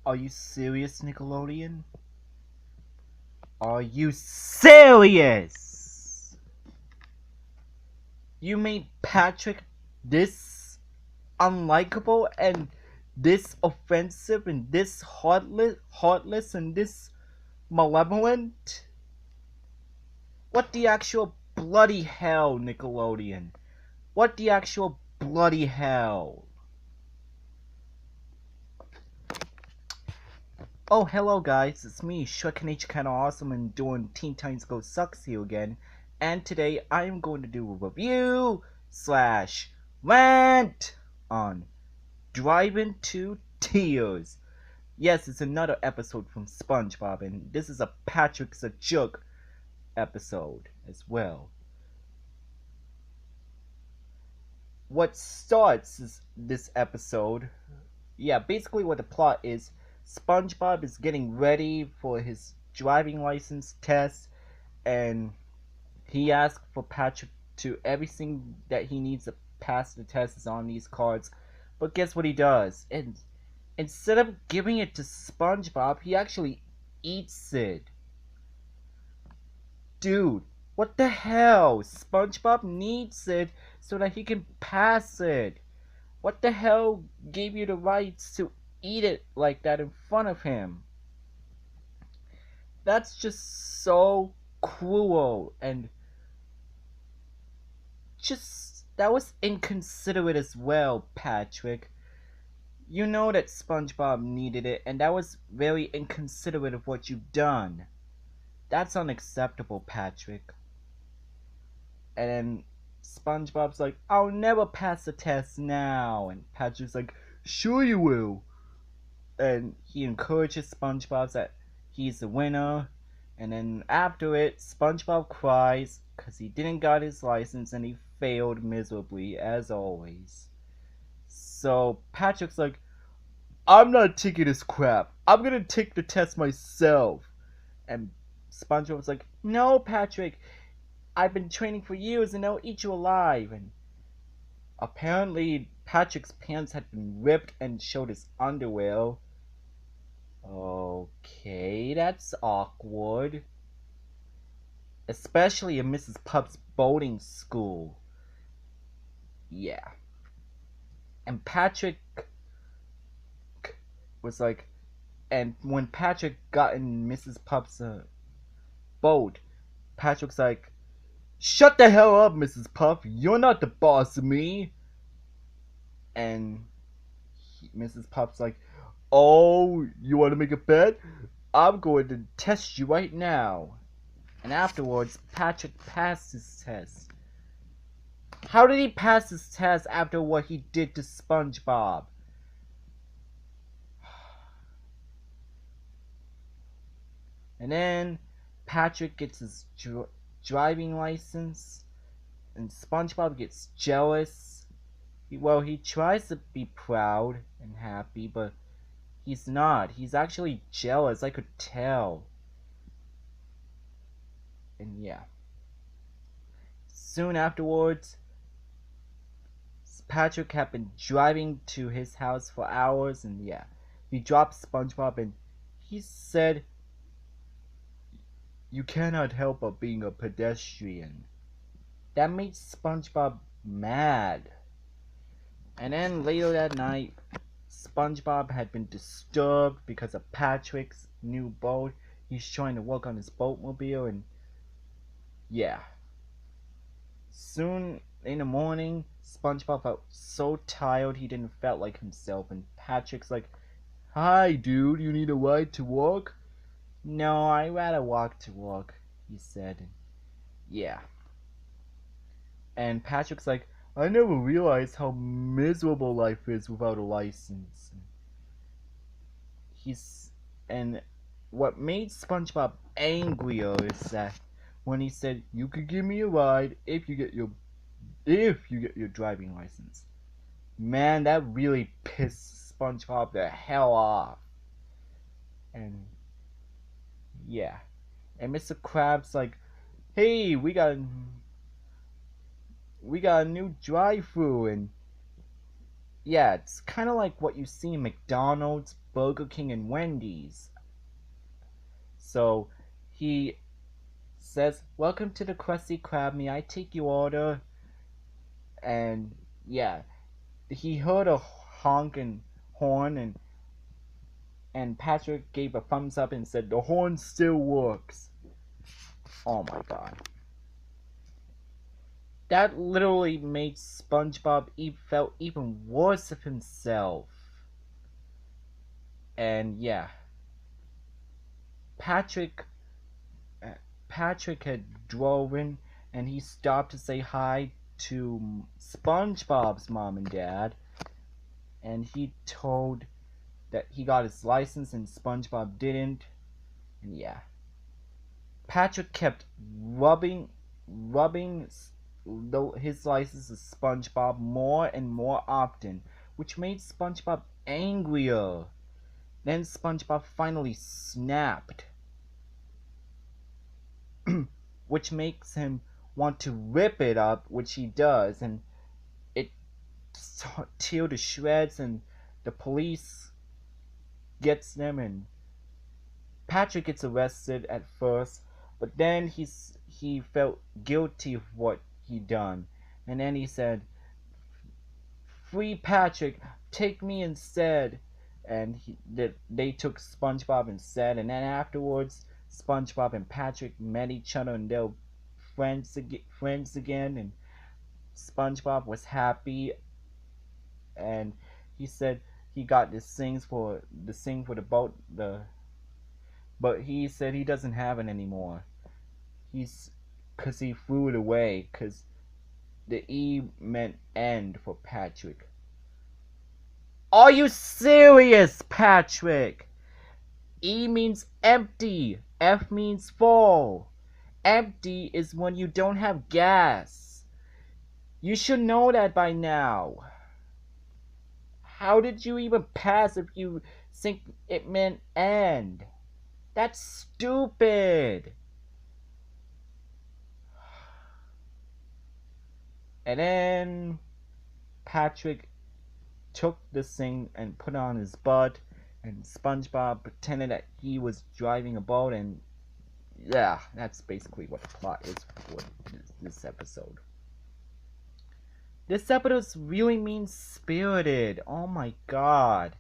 Are you serious, Nickelodeon? Are you serious? You made Patrick this unlikable and this offensive and this heartless and this malevolent? What the actual bloody hell, Nickelodeon? What the actual bloody hell? Oh, hello guys, it's me, Shrek Kinda Awesome, and doing Teen Titans Go Sucks here again. And today I am going to do a review slash rant on Driving to Tears. Yes, it's another episode from SpongeBob, and this is a Patrick's a Jerk episode as well. What starts this episode, basically what the plot is, SpongeBob is getting ready for his driving license test, and he asks for Patrick to everything that he needs to pass the test is on these cards. But guess what he does? And instead of giving it to SpongeBob, he actually eats it. Dude, what the hell? SpongeBob needs it so that he can pass it. What the hell gave you the rights to eat it like that in front of him? That's just so cruel, and that was inconsiderate as well, Patrick. You know that SpongeBob needed it, and that was very inconsiderate of what you've done. That's unacceptable, Patrick. And then SpongeBob's like, I'll never pass the test now. And Patrick's like, sure you will. And he encourages SpongeBob that he's the winner. And then after it, SpongeBob cries because he didn't got his license and he failed miserably as always. So Patrick's like, I'm not taking this crap. I'm gonna take the test myself. And SpongeBob's like, no, Patrick, I've been training for years and I'll eat you alive. And apparently Patrick's pants had been ripped and showed his underwear. Okay, that's awkward. Especially in Mrs. Pup's boarding school. Yeah. And Patrick was like, and when Patrick got in Mrs. Pup's boat, Patrick's like, shut the hell up, Mrs. Puff. You're not the boss of me. And Mrs. Puff's like, oh, you want to make a bet? I'm going to test you right now. And afterwards, Patrick passed his test. How did he pass his test after what he did to SpongeBob? And then Patrick gets his driving license, and SpongeBob gets jealous. He tries to be proud and happy, but he's not. He's actually jealous, I could tell. And yeah. Soon afterwards, Patrick had been driving to his house for hours, and yeah, he dropped SpongeBob, and he said, you cannot help but being a pedestrian. That made SpongeBob mad. And then later that night, SpongeBob had been disturbed because of Patrick's new boat. He's trying to work on his boatmobile, and yeah. Soon in the morning, SpongeBob felt so tired he didn't feel like himself, and Patrick's like, hi dude, you need a ride to work? No, I'd rather walk to work, he said. Yeah. And Patrick's like, I never realized how miserable life is without a license. And what made SpongeBob angrier is that when he said, you could give me a ride if you get your driving license. Man, that really pissed SpongeBob the hell off. And yeah. And Mr. Krabs like, hey, we got a new drive-thru, and yeah, it's kind of like what you see in McDonald's, Burger King and Wendy's. So he says, "Welcome to the Krusty Krab. May I take your order?" And yeah, he heard a honking horn, and Patrick gave a thumbs up and said, "The horn still works." Oh my god. That literally made SpongeBob felt even worse of himself. And yeah, Patrick Patrick had drove in, and he stopped to say hi to SpongeBob's mom and dad, and he told that he got his license and SpongeBob didn't. And yeah, Patrick kept rubbing his license to SpongeBob more and more often, which made SpongeBob angrier. Then SpongeBob finally snapped, which makes him want to rip it up, which he does, and it tear to shreds, and the police gets them, and Patrick gets arrested at first, but then he felt guilty of what he done, and then he said, "Free Patrick, take me instead." And they took SpongeBob instead, and then afterwards, SpongeBob and Patrick met each other, and they're friends again, and SpongeBob was happy, and he said he got the thing for the boat, but he said he doesn't have it anymore. Cause he threw it away, cause the E meant end for Patrick. Are you serious, Patrick? E means empty. F means full. Empty is when you don't have gas. You should know that by now. How did you even pass if you think it meant end? That's stupid. And then Patrick took this thing and put it on his butt, and SpongeBob pretended that he was driving a boat, and yeah, that's basically what the plot is for this episode. This episode really mean-spirited. Oh my god.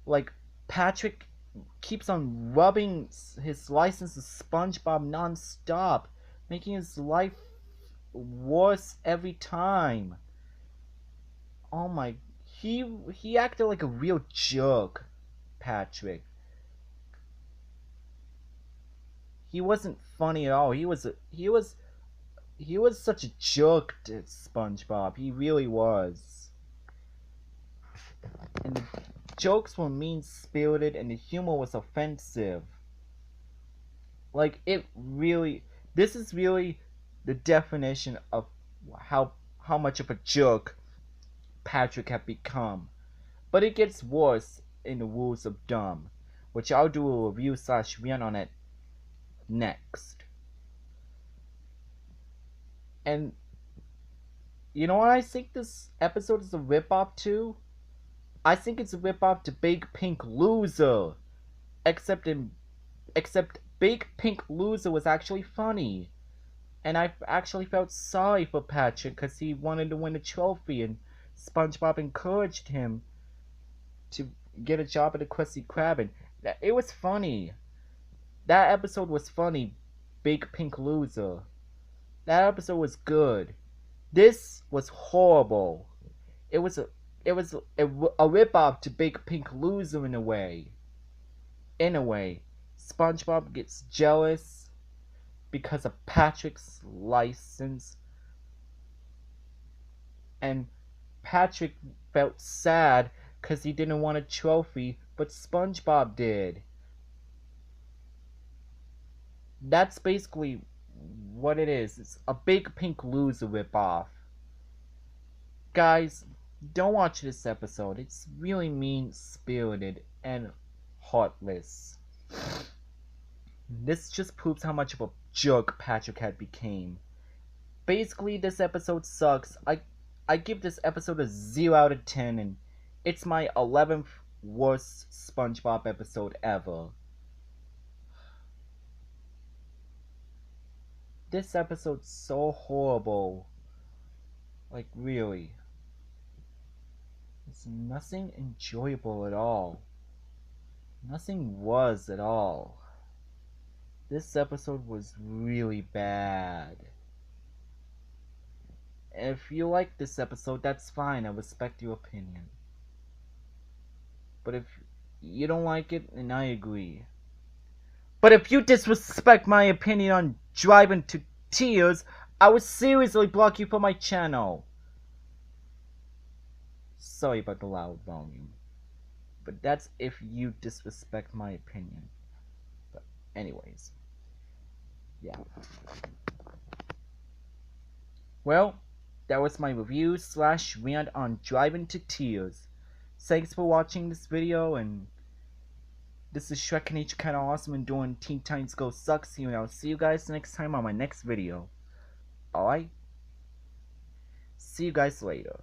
Like, Patrick keeps on rubbing his license to SpongeBob non-stop, making his life worse every time. Oh my, he acted like a real jerk, Patrick. He wasn't funny at all. He was such a jerk to SpongeBob. He really was. And the jokes were mean-spirited, and the humor was offensive. Like, this is really the definition of how much of a jerk Patrick had become. But it gets worse in the Rules of Dumb, which I'll do a review / rant on it next. And you know what I think this episode is a ripoff to? I think it's a ripoff to Big Pink Loser. Except Big Pink Loser was actually funny. And I actually felt sorry for Patrick because he wanted to win a trophy, and SpongeBob encouraged him to get a job at the Krusty Krab, and it was funny. That episode was funny, Big Pink Loser. That episode was good. This was horrible. It was a ripoff to Big Pink Loser in a way. SpongeBob gets jealous because of Patrick's license, and Patrick felt sad because he didn't want a trophy, but SpongeBob did. That's basically what it is. It's a Big Pink Loser ripoff. Guys, don't watch this episode. It's really mean-spirited and heartless. This just proves how much of a jerk Patrick had became. Basically, this episode sucks. I give this episode a 0 out of 10, and it's my 11th worst SpongeBob episode ever. This episode's so horrible. Like, really. There's nothing enjoyable at all. Nothing was at all. This episode was really bad. If you like this episode, that's fine. I respect your opinion. But if you don't like it, then I agree. But if you disrespect my opinion on Driving to Tears, I will seriously block you from my channel. Sorry about the loud volume. But that's if you disrespect my opinion. But anyways. Yeah. Well, that was my review / rant on Driving to Tears. Thanks for watching this video, and this is Shrek and H kinda awesome and doing Teen Titans Go Sucks here, and I'll see you guys next time on my next video. Alright? See you guys later.